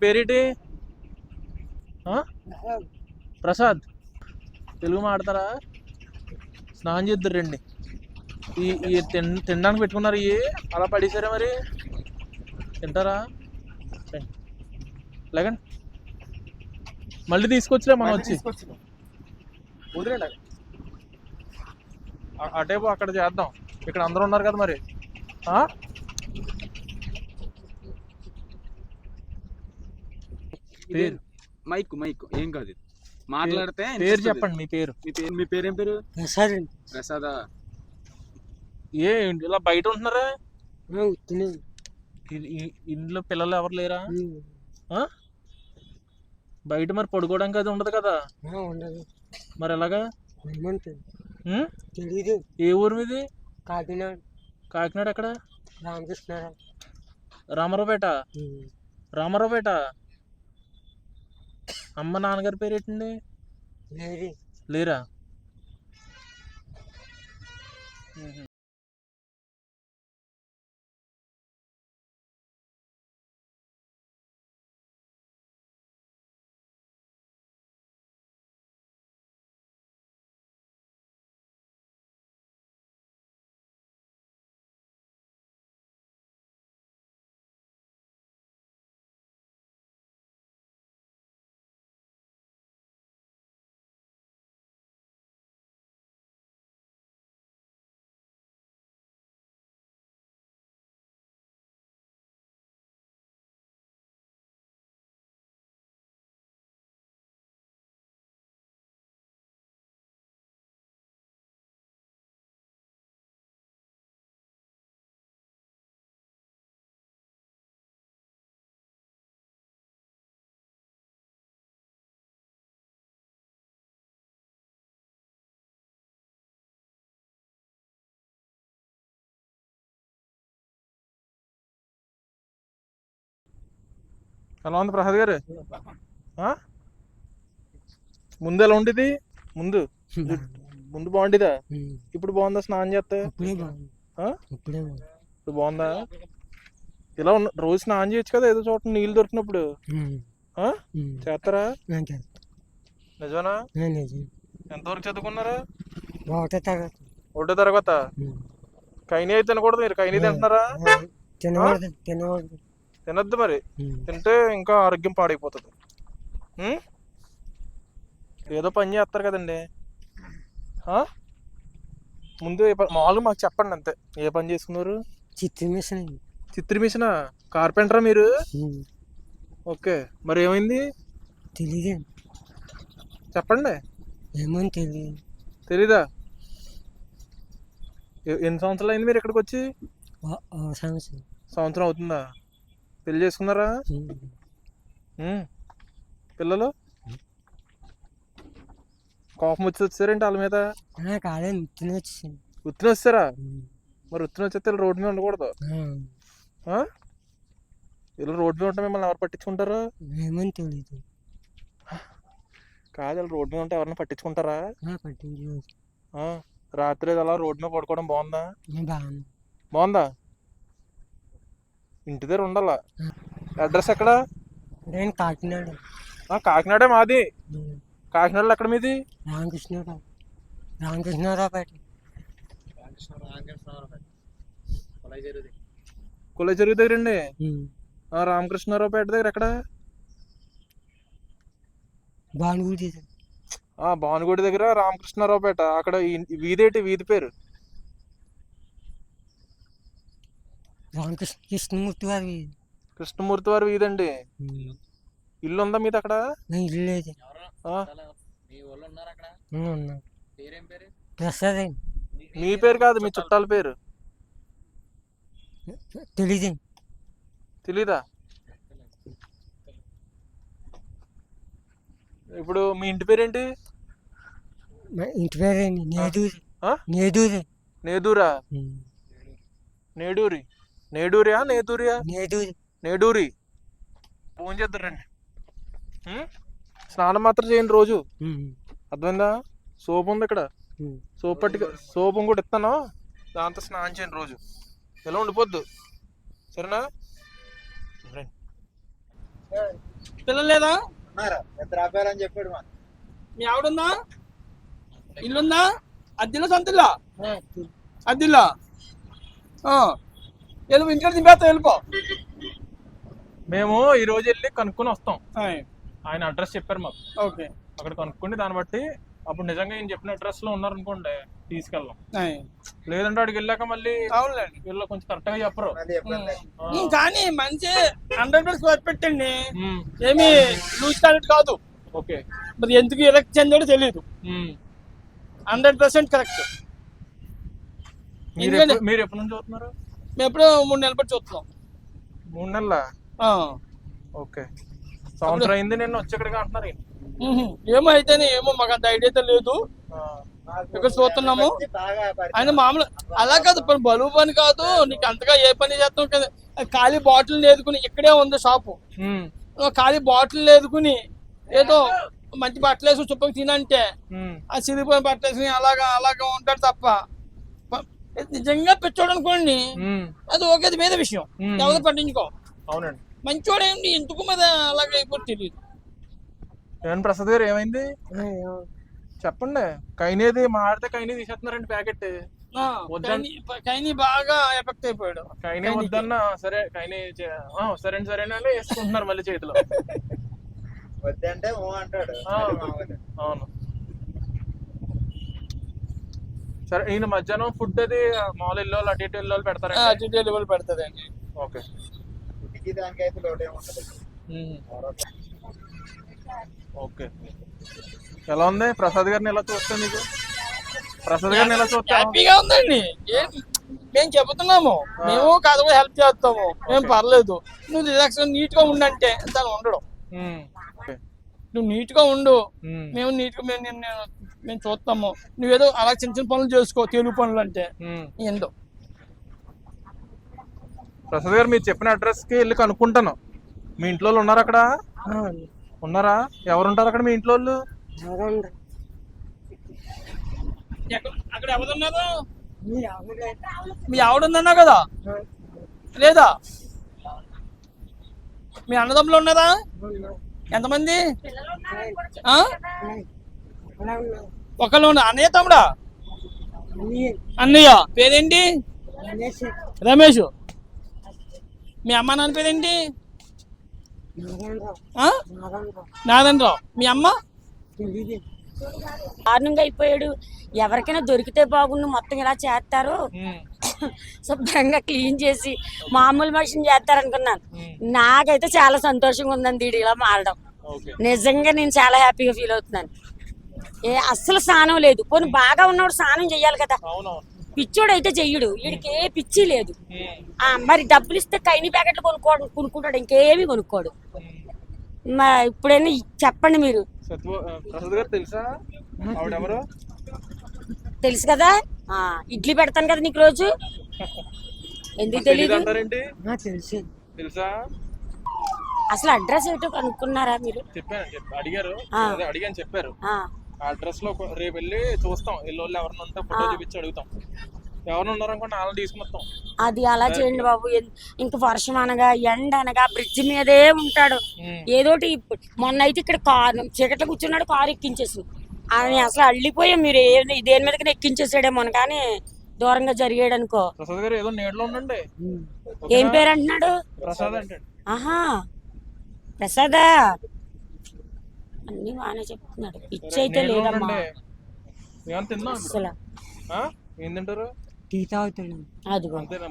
పేరేటి? ప్రసాద్. తెలుగు మాడతారా? స్నానం చేద్దరు రండి. ఈ తినడానికి పెట్టుకున్నారు ఇవి అలా పడేసారా మరి? తింటారా? లేకండి మళ్ళీ తీసుకొచ్చిలే మనం వచ్చి అటేపు అక్కడ చేద్దాం. ఇక్కడ అందరూ ఉన్నారు కదా మరి. పేరు మైక్ మైక్ ఏం కాదు మాట్లాడితే. పేరు చెప్పండి. మీ పేరు? మీ పేరు ఏం పేరు? ప్రసాద్. ప్రసాదా? ఏ ఇలా బయట ఉంటున్నారా? ఇంట్లో పిల్లలు ఎవరు లేరా? బయట మరి పడుకోవడానికి అది ఉండదు కదా? మరి ఎలాగా? తెలీదు. ఏ ఊరు మీది? కాకినాడ. కాకినాడ ఎక్కడ? రామకృష్ణారావు. రామారావుపేట. రామారావుపేట. అమ్మ నాన్నగారి పేరు ఏంటండి? లేరా? ఎలా ఉంది ప్రసాద్ గారు? ముందు ఎలా ఉండేది? ముందు ముందు బాగుండేదా? ఇప్పుడు బాగుందా? స్నానం చేస్తే ఇప్పుడు బాగుందా? ఇలా రోజు స్నానం చేయొచ్చు కదా ఏదో చోట నీళ్ళు దొరికినప్పుడు. చేస్తారా? నిజమేనా? ఎంతవరకు చదువుకున్నారా? ఒకటో తరగత. కైనీ అయితే తినకూడదు. మీరు కైనీ తింటున్నారా? తినద్దు మరి. తింటే ఇంకా ఆరోగ్యం పాడైపోతుంది. ఏదో పని చేస్తారు కదండి. ముందు మామూలుగా మాకు చెప్పండి అంతే. ఏ పని చేసుకున్నారు? చిత్రి మిషనా? కార్పెంటరా మీరు? ఓకే. మరి ఏమైంది? తెలీదు. చెప్పండి. ఏమని తెలీదా? ఎన్ని సంవత్సరాలు అయింది మీరు ఇక్కడికి వచ్చి? సంవత్సరం అవుతుందా? పెళ్లి చేసుకున్నారా? పిల్లలు? కోపం వచ్చారేంటి వాళ్ళ మీద? ఉత్తిన వచ్చారా? మరి ఉత్తిన వచ్చేస్తే రోడ్డు మీద ఉండకూడదు. ఇలా రోడ్డు మీద ఉంటే మిమ్మల్ని ఎవరు పట్టించుకుంటారు? కాదు, ఇలా రోడ్డు మీద ఉంటే ఎవరైనా పట్టించుకుంటారా? రాత్రి అలా రోడ్డు మీద పడుకోవడం బాగుందా? బాగుందా? ఇంటి దగ్గర ఉండాలా. అడ్రస్ ఎక్కడ? కాకినాడ. కాకినాడే మాది. కాకినాడలో ఎక్కడ మీది? రామకృష్ణారావుపేట. కుల చెరువు దగ్గర అండి. రామకృష్ణారావుపేట దగ్గర ఎక్కడ? భానుగుడి దగ్గర రామకృష్ణారావుపేట. అక్కడ వీధేటి? వీధి పేరు? కృష్ణమూర్తి వారి వీధి అండి. ఇల్లు ఉందా మీది అక్కడ? ఇల్లు లేదు. మీ పేరు కాదు, మీ చుట్టాల పేరు తెలీదా? ఇప్పుడు మీ ఇంటి పేరేంటి? ఇంటి పేరు నేదూరా? నేడూరి? నేడూరియా నేదూరియా? నేడూరి. ఫోన్ చేద్దరండి. స్నానం మాత్రం చేయండి రోజు. అర్థమైందా? సోప్ ఉంది ఇక్కడ. సోప్ సోప్ కూడా ఇస్తాను. దాంతో స్నానం చేయండి రోజు. ఇలా ఉండిపోద్దు. సరేనా? పిల్లలు లేదా? ఇద్దరు అబ్బాయిలు అని చెప్పాడు మా మీ ఆవిడుందా? ఇల్లుందా? అద్దిల్లా సొంతిల్లా? అద్దిల్లా. వెళ్ళిపో, ఇంటికి దింపేస్తా, వెళ్ళిపో. మేము ఈ రోజు వెళ్ళి కనుక్కొని వస్తాం. ఆయన అడ్రస్ చెప్పారు మాకు. ఓకే, అక్కడ కనుక్కొని దాన్ని బట్టి అప్పుడు నిజంగా ఈయన చెప్పిన అడ్రస్ లో ఉన్నారనుకోండి తీసుకెళ్ళాం. లేదంటే అక్కడికి వెళ్ళాక మళ్ళీ అవునులేండి. వీళ్ళు కొంచెం కరెక్ట్ గా చెప్పరు. కానీ మంచి 100% పెట్టండి, ఏమి లూజ్ క్యారెట్ కాదు. ఓకే, మరి ఎందుకు ఎలక్ట్ చెందాడో తెలియదు. 100% కరెక్ట్. మీరు ఎప్పటి నుంచి చూస్తున్నారు? మేము ఎప్పుడు 3 నెలల బట్టి చూస్తున్నాం. 3 నెలల? ఓకే, సంవత్సరం అయింది నేను వచ్చి ఇక్కడికి అంటున్నారు. ఏమో అయితేనే, ఏమో మాకు అంత ఐడియా అయితే లేదు. ఇక్కడ చూస్తున్నాము. ఆయన మామూలు అలా కాదు, పని బలువు పని కాదు. నీకు అంతగా ఏ పని చేస్తాం కదా. ఖాళీ బాటిల్ లేదుకుని, ఇక్కడే ఉంది షాపు, ఖాళీ బాటిల్ లేదుకుని ఏదో మంచి బట్టలు వేసి చుప్పకి తినంటే ఆ సిరిపోయిన బట్టలు వేసుకుని అలాగా ఉంటాడు తప్ప నిజంగా పెంచోడు అనుకోండి, అది ఓకే, అది మీద విషయం, ఎవరు పట్టించుకో. అవునండి, మంచోడు ఏంటి, ఎందుకు మీద అలాగే అయిపోతే తెలియదు. ఏమన్నా ప్రసాద్ గారు ఏమైంది చెప్పండి. కైనేది మాడితే కైనీ తీసేస్తున్నారండి ప్యాకెట్. కైని బాగా ఎఫెక్ట్ అయిపోయాడు. కైనీ వద్దన్నా సరే, కైనీ సరేనా వేసుకుంటున్నారు మళ్ళీ చేతిలో. వద్దంటే ఓ అంటాడు. అవును, సరే. ఈయన మధ్యాహ్నం ఫుడ్ అది మామూలు ఇల్లు అటు ఇటు ఇల్లు పెడతారు. అటు ఇల్లు పెడతాదండి. ఓకే, ఫుడ్కి దానికి అయితే లోటే ఉంటుంది. ఓకే, ఎలా ఉంది ప్రసాద్ గారిని ఎలా చూస్తా? మీకు ప్రసాద్ గారిని ఎలా చూస్తా? హ్యాపీగా ఉందండి. మేము చెబుతున్నాము, మేము కథ హెల్ప్ చేస్తాము, మేము పర్లేదు. నువ్వు రిలాక్స్ నీట్ గా ఉండంటే దాన్ని ఉండడం. నువ్వు నీట్ గా ఉండు, మేము నీట్ గా మేము చూస్తాము. నువ్వేదో అలా చిన్న చిన్న పనులు చేసుకో, తెలుగు పనులు అంటే ఏందో. ప్రసాద్ గారు మీరు చెప్పిన అడ్రస్ కి వెళ్ళి కనుక్కుంటాను. మీ ఇంట్లో వాళ్ళు ఉన్నారా అక్కడ? ఉన్నారా? ఎవరు ఉంటారు అక్కడ మీ ఇంట్లో వాళ్ళు? అక్కడ ఎవరున్నారు? మీ ఆవిడ కదా? లేదా? మీ అన్నదమ్ములు ఉన్నారా? ఎంతమంది? ఒకళ్ళు ఉన్నా. అన్నయ్య తమ్ముడా? అన్నయ్య పేరేంటి? రమేష్. మీ అమ్మ నాన్న పేరేంటి? నారాయణరావు. మీ అమ్మ? దారుణంగా అయిపోయాడు. ఎవరికైనా దొరికితే బాగుండు, మొత్తం ఇలా చేస్తారు, శుభ్రంగా క్లీన్ చేసి మామూలు మనిషిని చేస్తారు అనుకున్నాను. నాకైతే చాలా సంతోషంగా ఉందండి వీడు ఇలా మారడం. నిజంగా నేను చాలా హ్యాపీగా ఫీల్ అవుతున్నాను. అస్సలు స్నానం లేదు. పోనీ బాగా ఉన్నవాడు స్నానం చెయ్యాలి కదా, పిచ్చోడు అయితే చెయ్యడు. వీడికి ఏ పిచ్చి లేదు. మరి డబ్బులు ఇస్తే కైని ప్యాకెట్లు కొనుక్కుంటాడు, ఇంకేమి కొనుక్కోడు. ఇప్పుడైనా చెప్పండి మీరు. తెలుసు కదా, ఇడ్లీ పెడతాను కదా నీకు రోజు. ఎందుకు తెలియదు? అసలు అడ్రస్ ఏంటో కనుక్కున్నారా మీరు? చెప్పారు. అడ్రస్ లో రేపు వెళ్ళి చూస్తాం. ఇల్లు ఎవరిని ఉంటే ఫోటో చూపించి అడుగుతాం. ఎవరు ఉన్నారనుకోండి వాళ్ళని తీసుకొస్తాం. అది అలా చేయండి బాబు. ఇంక వర్షం అనగా ఎండ అనగా బ్రిడ్జ్ మీదే ఉంటాడు. ఏదోటి మొన్న అయితే ఇక్కడ కారు చీకట్లో కూర్చున్నాడు, కారు ఎక్కించేసి అని అసలు అల్లిపోయాం. మీరు దేని మీదకి ఎక్కించేసాడేమో కానీ దూరంగా జరిగాడు అనుకో. ప్రసాద్ గారు ఏదో నీడలో ఉండండి. ఏం పేరు అంటున్నాడు? ప్రసాద్ అంటే. ఆహా, ప్రసాదా? అన్ని బాగానే చెప్తున్నాడు. పిచ్చి అయితే లేదమ్మా అసలు. ఏం తింటారు? టీ తాగుతాడు. అది అంతేనా?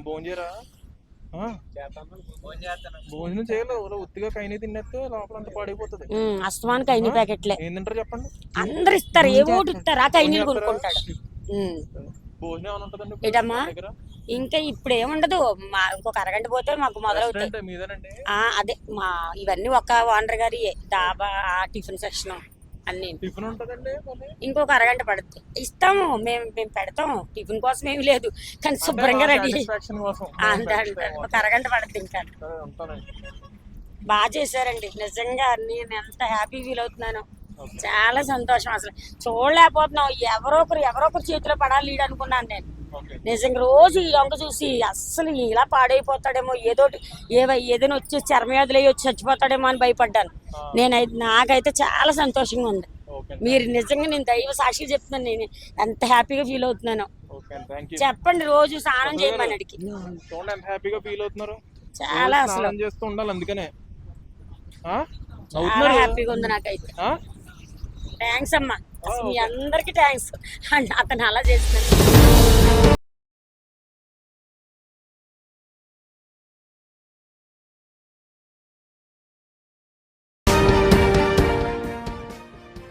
భోజనం చేయలేదు, ఉత్తిగా కైనీ తిన్నట్టు లోపలంతా పాడైపోతుంది. అస్తమానికి కైనీ ప్యాకెట్లే. ఏం తింటారు చెప్పండి? అందరు ఇస్తారు, ఏ ఓటు ఇస్తారు, ఆ కైనీలు కొనుక్కుంటాడు. భోజనం ఏమైనా ఉంటుందండి ఏంటమ్మా? ఇంకా ఇప్పుడు ఏముండదు, ఇంకొక అరగంట పోతే మాకు మొదలవుతాయి. అదే మా ఇవన్నీ ఒక ఓనర్ గారి డాబా, టిఫిన్ సెక్షన్ అన్ని. ఇంకొక అరగంట పడుతుంది. ఇస్తాము, మేము పెడతాం. టిఫిన్ కోసం ఏమి లేదు, కానీ శుభ్రంగా రెడీ అంతే. ఒక అరగంట పడుతుంది. ఇంకా బాగా చేశారండి నిజంగా. నేను ఎంత హ్యాపీ ఫీల్ అవుతున్నాను, చాలా సంతోషం. అసలు చూడలేకపోతున్నాం. ఎవరో ఒకరు చేతిలో పడాలి లీడ్ అనుకున్నాను నేను. నిజంగా రోజు ఈ వంక చూసి అస్సలు ఇలా పాడైపోతాడేమో ఏదైనా వచ్చి చర్మవ్యాధులు వచ్చి చచ్చిపోతాడేమో అని భయపడ్డాను. నాకైతే చాలా సంతోషంగా ఉంది. మీరు నిజంగా నేను దైవ సాక్షి చెప్తున్నాను, నేను ఎంత హ్యాపీగా ఫీల్ అవుతున్నాను. చెప్పండి రోజు స్నానం చేయమని అడిగి. చూడండి ఎంత హ్యాపీగా ఫీల్ అవుతున్నారు. చాలా అసలు స్నానం చేస్తూ ఉండాలి అందుకనే. చాలా హ్యాపీగా ఉంది నాకైతే. థ్యాంక్స్ అమ్మా, అసలు మీ అందరికి థ్యాంక్స్. అతను అలా చేస్తున్నాను.